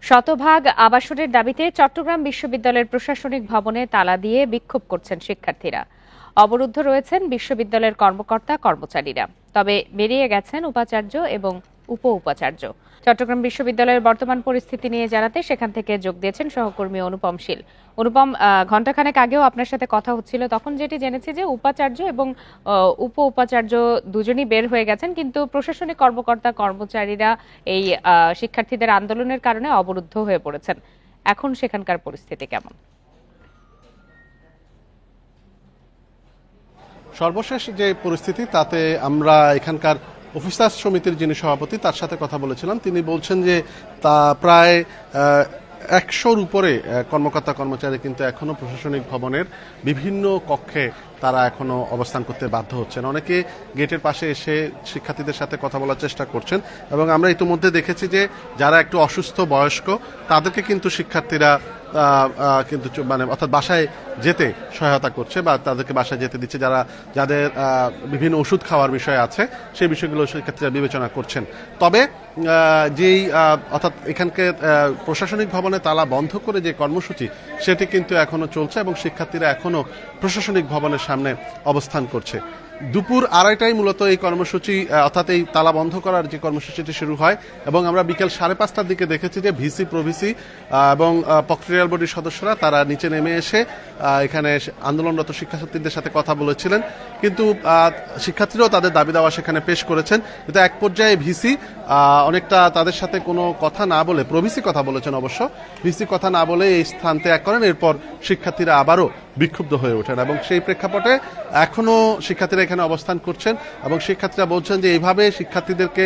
শতভাগ আবাসনের দাবিতে চট্টগ্রাম বিশ্ববিদ্যালয়ের প্রশাসনিক ভবনে তালা দিয়ে বিক্ষোভ করছেন শিক্ষার্থীরা। অবরুদ্ধ রয়েছেন বিশ্ববিদ্যালয়ের কর্মকর্তা কর্মচারীরা, তবে বেরিয়ে গেছেন উপাচার্য এবং উপ উপাচার্য। চট্টগ্রাম বিশ্ববিদ্যালয়ের বর্তমান পরিস্থিতি নিয়ে জানাতে সেখান থেকে যোগ দিয়েছেন সহকর্মী অনুপম শীল। অনুপম, ঘণ্টাখানেক আগেও আপনার সাথে কথা হচ্ছিল, তখন যেটি জেনেছি যে উপাচার্য এবং উপ উপাচার্য দুজনই বের হয়ে গেছেন, কিন্তু প্রশাসনিক কর্মকর্তা কর্মচারীরা এই শিক্ষার্থীদের আন্দোলনের কারণে অবরুদ্ধ হয়ে পড়েছেন। এখন সেখানকার পরিস্থিতি কেমন? সর্বশেষ যে পরিস্থিতি তাতে আমরা এখানকার অফিসার্স সমিতির যিনি সভাপতি তার সাথে কথা বলেছিলাম। তিনি বলছেন যে তা প্রায় 100-র উপরে কর্মকর্তা কর্মচারী কিন্তু এখনো প্রশাসনিক ভবনের বিভিন্ন কক্ষে তারা এখনো অবস্থান করতে বাধ্য হচ্ছেন। অনেকে গেটের পাশে এসে শিক্ষার্থীদের সাথে কথা বলার চেষ্টা করছেন এবং আমরা ইতিমধ্যে দেখেছি যে যারা একটু অসুস্থ বয়স্ক তাদেরকে কিন্তু শিক্ষার্থীরা কিন্তু মানে অর্থাৎ বাসায় যেতে সহায়তা করছে বা তাদেরকে বাসায় যেতে দিচ্ছে, যাদের বিভিন্ন ওষুধ খাওয়ার বিষয় আছে সেই বিষয়গুলো শিক্ষার্থীরা বিবেচনা করছেন। তবে যেই অর্থাৎ এখানকে প্রশাসনিক ভবনে তালা বন্ধ করে যে কর্মসূচি সেটি কিন্তু এখনো চলছে এবং শিক্ষার্থীরা এখনো প্রশাসনিক ভবনের সামনে অবস্থান করছে। দুপুর 2:30টায় মূলত এই কর্মসূচি অর্থাৎ এই তালা বন্ধ করার যে কর্মসূচিটি শুরু হয় এবং আমরা বিকেল 5:30টার দিকে দেখেছি যে ভিসি প্রভিসি এবং প্রক্রিয়াল বডির সদস্যরা তারা নিচে নেমে এসে এখানে আন্দোলনরত শিক্ষার্থীদের সাথে কথা বলেছিলেন, কিন্তু শিক্ষার্থীরাও তাদের দাবি দাওয়া সেখানে পেশ করেছেন। কিন্তু এক পর্যায়ে ভিসি অনেকটা তাদের সাথে কোনো কথা না বলে, প্রভিসি কথা বলেছেন অবশ্য, ভিসি কথা না বলে এই স্থান ত্যাগ করেন। এরপর শিক্ষার্থীরা আবারও বিক্ষুব্ধ হয়ে ওঠেন এবং সেই প্রেক্ষাপটে এখনো শিক্ষার্থীরা এখানে অবস্থান করছেন এবং শিক্ষার্থীরা বলছেন যে এইভাবে শিক্ষার্থীদেরকে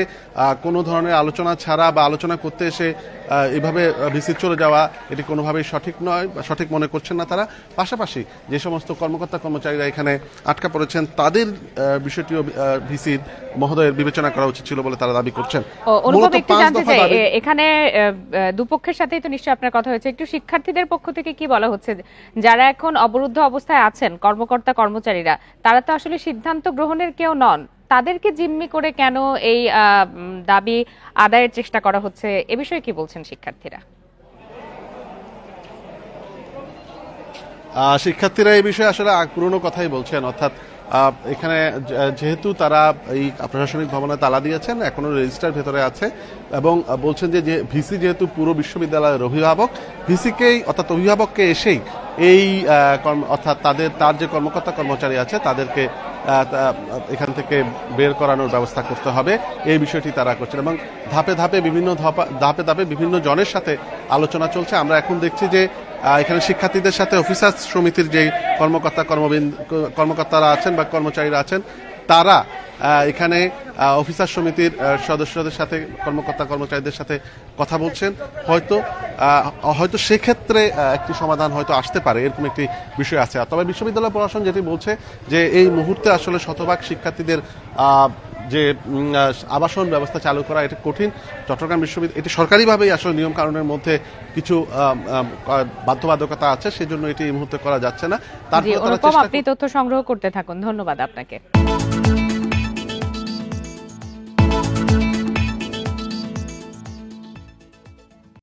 কোনো ধরনের আলোচনা ছাড়া বা আলোচনা করতে এসে এইভাবে ভিসি চলে যাওয়া এটি কোনোভাবেই সঠিক নয়, সঠিক মনে করছেন না তারা। পাশাপাশি যে সমস্ত কর্মকর্তা কর্মচারীরা এখানে আটকা পড়েছেন তাদের বিষয়টিও ভিসির মহোদয়ের বিবেচনা করা উচিত ছিল বলে তারা দাবি করছেন। এখানে দুপক্ষের সাথেই তো নিশ্চয়ই আপনার কথা হয়েছে, একটু শিক্ষার্থীদের পক্ষ থেকে কি বলা হচ্ছে? যারা এখন অবরুদ্ধ অবস্থায় আছেন কর্মকর্তা কর্মচারীরা, তারা তো আসলে সিদ্ধান্ত গ্রহণের কেউ নন, তাদেরকে জিম্মি করে কেন এই দাবি আদায়ের চেষ্টা করা হচ্ছে, এ বিষয়ে কি বলছেন শিক্ষার্থীরা? শিক্ষার্থীরা এই বিষয়ে আসলে পুরনো কথাই বলছেন, অর্থাৎ এখানে যেহেতু তারা এই প্রশাসনিক ভবনে তালা দিয়েছেন, এখনো রেজিস্টার ভেতরে আছে এবং বলছেন যে ভিসি যেহেতু পুরো বিশ্ববিদ্যালয়ের অভিভাবক, ভিসিকেই অর্থাৎ অভিভাবককে এসেই এই অর্থাৎ তার যে কর্মকর্তা কর্মচারী আছে তাদেরকে এখান থেকে বের করানোর ব্যবস্থা করতে হবে, এই বিষয়টি তারা করছেন এবং ধাপে ধাপে বিভিন্ন জনের সাথে আলোচনা চলছে। আমরা এখন দেখছি যে এখানে শিক্ষার্থীদের সাথে অফিসার্স সমিতির যে কর্মকর্তারা আছেন বা কর্মচারীরা আছেন তারা এখানে অফিসার সমিতির সদস্যদের সাথে কর্মকর্তা কর্মচারীদের সাথে কথা বলছেন। হয়তো সেক্ষেত্রে একটি সমাধান হয়তো আসতে পারে, এরকম একটি বিষয় আছে। তবে বিশ্ববিদ্যালয় প্রশাসন যেটি বলছে যে এই মুহূর্তে আসলে শতভাগ শিক্ষার্থীদের যে আবাসন ব্যবস্থা চালু করা এটা কঠিন। চট্টগ্রাম বিশ্ববিদ্যালয় এটি সরকারিভাবেই আসলে নিয়ম কানুনের মধ্যে কিছু বাধ্যবাধকতা আছে, সেজন্য এটি এই মুহূর্তে করা যাচ্ছে না। তারপর আপনি তথ্য সংগ্রহ করতে থাকুন। ধন্যবাদ আপনাকে।